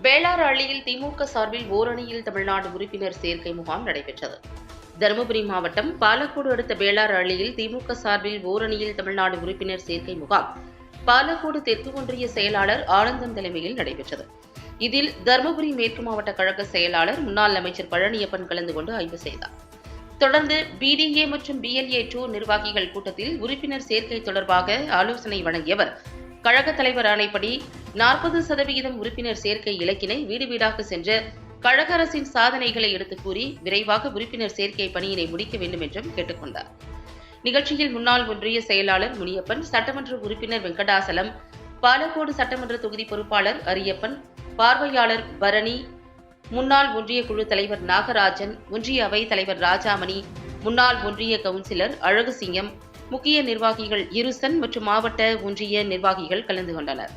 வேளாரள்ளியில் திமுக சார்பில் ஓரணியில் தமிழ்நாடு உறுப்பினர் சேர்க்கை முகாம் நடைபெற்றது. தருமபுரி மாவட்டம் பாலக்கோடு அடுத்த வேளாரள்ளியில் திமுக சார்பில் ஓரணியில் தமிழ்நாடு உறுப்பினர் சேர்க்கை முகாம் பாலக்கோடு தெற்கு ஒன்றிய செயலாளர் ஆனந்தன் தலைமையில் நடைபெற்றது. இதில் தருமபுரி மேற்கு மாவட்ட கழக செயலாளர் முன்னாள் அமைச்சர் பழனியப்பன் கலந்து கொண்டு ஆய்வு செய்தார். தொடர்ந்து BDA மற்றும் BLA2 நிர்வாகிகள் கூட்டத்தில் உறுப்பினர் சேர்க்கை தொடர்பாக ஆலோசனை வழங்கியவர் கழக தலைவர் ஆணைப்படி 40% உறுப்பினர் சேர்க்கை இலக்கினை வீடு வீடாக சென்று கழக அரசின் சாதனைகளை எடுத்துக் கூறி விரைவாக உறுப்பினர் சேர்க்கை பணியினை முடிக்க வேண்டும் என்றும் கேட்டுக் கொண்டார். நிகழ்ச்சியில் முன்னாள் ஒன்றிய செயலாளர் முனியப்பன், சட்டமன்ற உறுப்பினர் வெங்கடாசலம், பாலக்கோடு சட்டமன்ற தொகுதி பொறுப்பாளர் அரியப்பன், பார்வையாளர் பரணி, முன்னாள் ஒன்றிய குழு தலைவர் நாகராஜன், ஒன்றிய அவை தலைவர் ராஜாமணி, முன்னாள் ஒன்றிய கவுன்சிலர் அழகுசிங்கம், முக்கிய நிர்வாகிகள் இருசன் மற்றும் மாவட்ட ஒன்றிய நிர்வாகிகள் கலந்து கொண்டனர்.